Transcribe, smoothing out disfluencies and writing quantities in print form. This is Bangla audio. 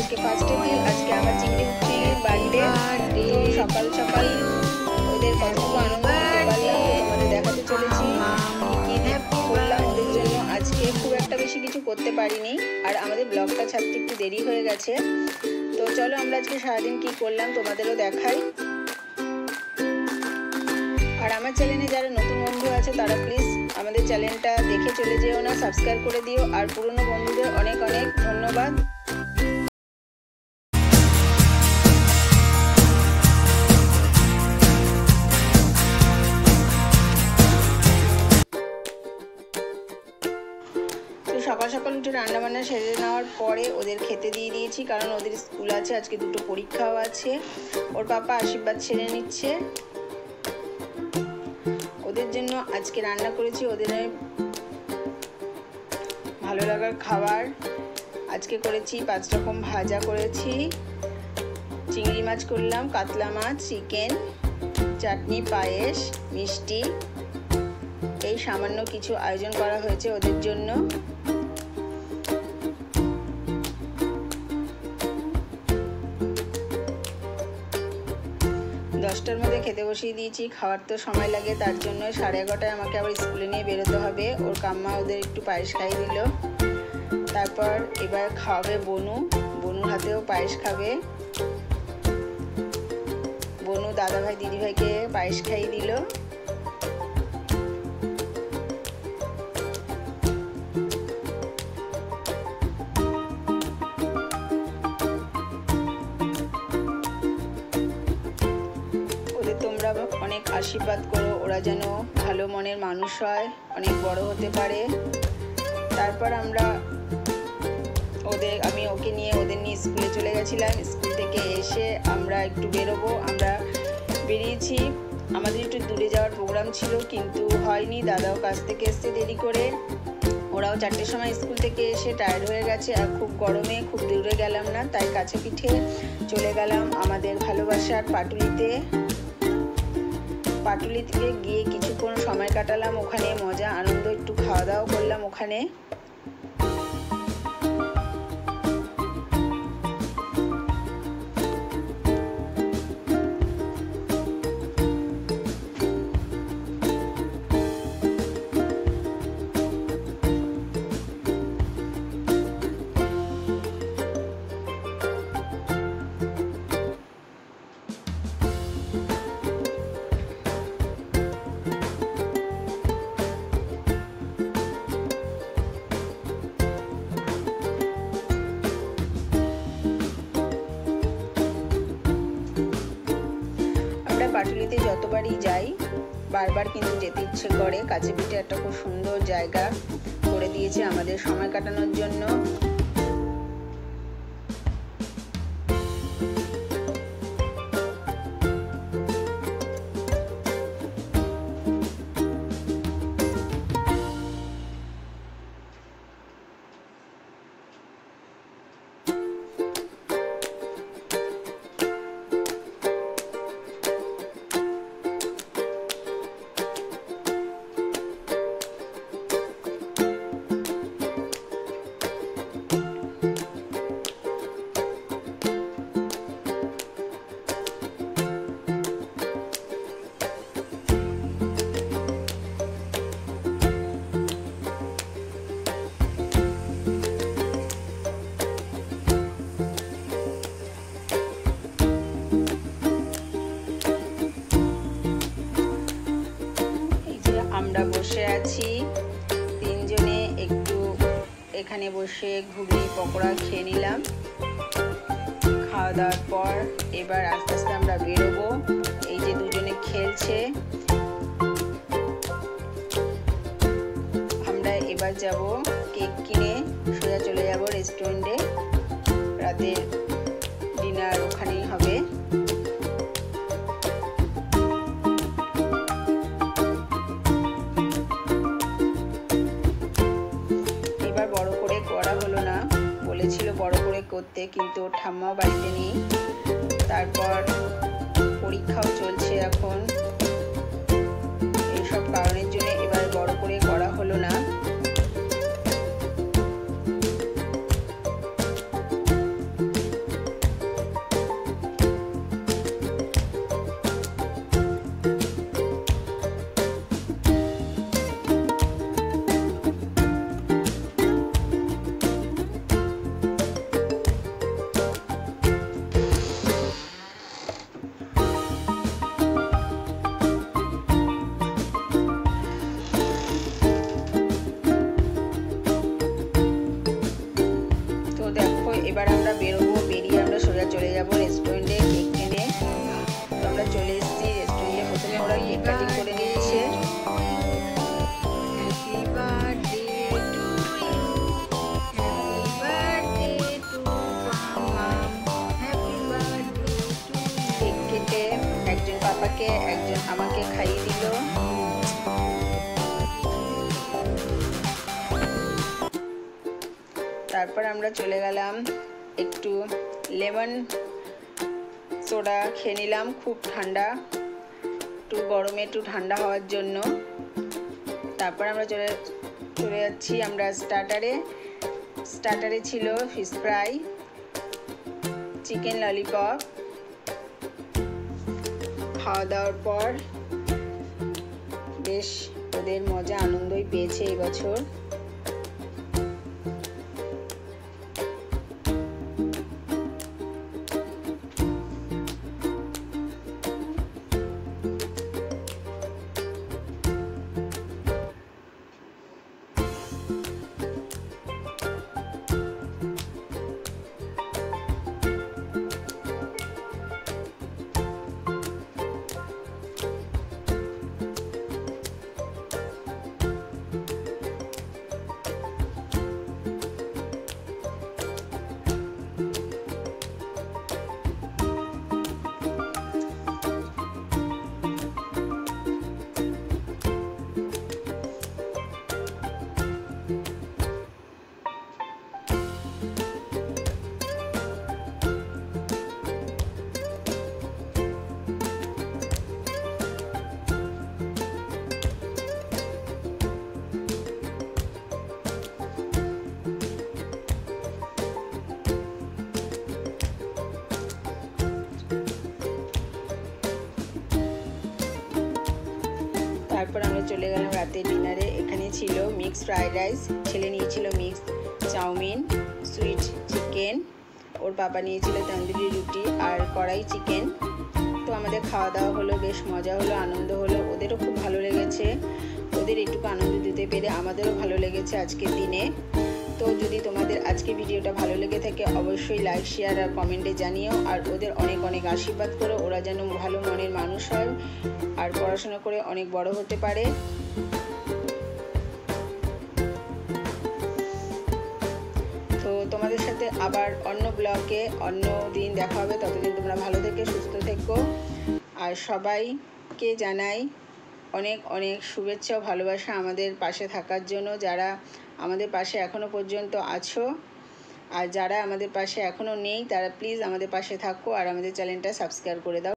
আজকে ফার্স্ট এপ্রিল, আজকে আমার চিংড়ি পুটির বার্থডে। তো সকাল সকাল ওদের কতটুকু আনন্দ দিতে পারলাম তো তোমাদের দেখাতে চলেছি কি কি করলাম ওদের জন্য। আজকে খুব একটা বেশি কিছু করতে পারিনি, আর আমাদের ব্লগটা ছাড়তে একটু দেরি হয়ে গেছে। তো চলো আমরা আজকে সারাদিন কি করলাম তোমাদেরও দেখাই। আর আমার চ্যানেলে যারা নতুন বন্ধু আছে তারা প্লিজ আমাদের চ্যানেলটা দেখে চলে যেও না, সাবস্ক্রাইব করে দিও। আর পুরনো বন্ধুদের অনেক অনেক ধন্যবাদ। সকাল সকাল উঠে রান্নাবান্না সেরে নেওয়ার পরে ওদের খেতে দিয়ে দিয়েছি, কারণ ওদের স্কুল আছে, আজকে দুটো পরীক্ষাও আছে। ওর পাপা আশীর্বাদ ছেড়ে নিচ্ছে। ওদের জন্য আজকে রান্না করেছি ওদের ভালো লাগার খাবার। আজকে করেছি 5 রকম ভাজা করেছি, চিংড়ি মাছ করলাম, কাতলা মাছ, চিকেন, চাটনি, পায়েস, মিষ্টি, এই সামান্য কিছু আয়োজন করা হয়েছে ওদের জন্য। দশটার মধ্যে খেতে বসিয়ে দিয়েছি, খাওয়ার তো সময় লাগে, তার জন্য 11:30টায় আমাকে আবার স্কুলে নিয়ে বেরোতে হবে। ওর কাম্মা ওদের একটু পায়েস খাইয়ে দিল। তারপর এবার খাওয়াবে বনুর হাতেও পায়েস খাবে। বনু দাদাভাই দিদিভাইকে পায়েস খাইয়ে দিল। তোমরা অনেক আশীর্বাদ করো, ওরা যেন ভালো মনের মানুষ হয়, অনেক বড় হতে পারে। তারপর আমি ওকে নিয়ে ওদের নিয়ে স্কুলে চলে গেছিলাম। স্কুল থেকে এসে আমরা একটু বেরোবো, আমরা বেরিয়েছি। আমাদের একটু দূরে যাওয়ার প্রোগ্রাম ছিল কিন্তু হয়নি, দাদাও কাছ থেকে এসছে দেরি করে। ওরাও 4টের সময় স্কুল থেকে এসে টায়ার্ড হয়ে গেছে, আর খুব গরমে খুব দূরে গেলাম না, তাই কাছে পিঠে চলে গেলাম আমাদের ভালোবাসার পাটুলিতে গিয়ে কিছুক্ষণ সময় কাটালাম। ওখানে মজা আনন্দ একটু খাওয়া দাওয়া করলাম ওখানে। পাটুলিতে যতবারই যাই বারবার কিন্তু যেতে ইচ্ছে করে। কাছে পিঠে একটা খুব সুন্দর জায়গা করে দিয়েছে আমাদের সময় কাটানোর জন্য। আমরা বসে আছি তিনজনে, একটু এখানে বসে ঘুগনি পকোড়া খেয়ে নিলাম। খাওয়া দাওয়ার পর এবার আস্তে আস্তে আমরা বেরোবো। এই যে দুজনে খেলছে। আমরা এবার যাব কেক কিনে সোজা চলে যাব রেস্টুরেন্টে, রাতের ডিনার ওখানেই হবে। বড় করে করা হলো না, বলেছিল বড় করে করতে, কিন্তু ওর ঠাম্মাও বাড়িতে নেই। তারপর পরীক্ষাও চলছে এখন, এইসব কারণের জন্য এবার বড় করে করা হলো না। থেকে একজন আমাকে খাইয়ে দিল। তারপর আমরা চলে গেলাম একটু লেমন সোডা খেয়ে নিলাম, খুব ঠান্ডা, একটু গরমে একটু ঠান্ডা হওয়ার জন্য। তারপর আমরা চলে যাচ্ছি আমরা স্টার্টারে ছিল ফিশ ফ্রাই, চিকেন ললিপপ। খাওয়া দাওয়ার পর বেশ ওদের মজা আনন্দই পেয়েছে এবছর। তারপর আমরা চলে গেলাম রাতে ডিনারে। এখানে ছিল মিক্স ফ্রাইড রাইস, ছেলে নিয়েছিল মিক্স চাউমিন, সুইট চিকেন, ওর বাবা নিয়েছিল তন্দুরি রুটি আর কড়াই চিকেন। তো আমাদের খাওয়া দাওয়া হলো, বেশ মজা হলো, আনন্দ হলো, ওদেরও খুব ভালো লেগেছে। ওদের একটু আনন্দ দিতে পেরে আমাদেরও ভালো লেগেছে আজকের দিনে। তো যদি তোমাদের আজকে ভিডিওটা ভালো লেগে থাকে অবশ্যই লাইক শেয়ার আর কমেন্টে জানিও, আর ওদের অনেক অনেক আশীর্বাদ করো, ওরা যেন ভালো মনের মানুষ হয় আর পড়াশোনা করে অনেক বড় হতে পারে। তো তোমাদের সাথে আবার অন্য ব্লগে অন্য দিন দেখা হবে। ততদিন তোমরা ভালো থেকে সুস্থ থেকো, আর সবাইকে জানাই অনেক অনেক শুভেচ্ছা ও ভালোবাসা আমাদের পাশে থাকার জন্য, যারা আমাদের পাশে এখনও পর্যন্ত আছো, আর যারা আমাদের পাশে এখনও নেই তারা প্লিজ আমাদের পাশে থাকো আর আমাদের চ্যানেলটা সাবস্ক্রাইব করে দাও।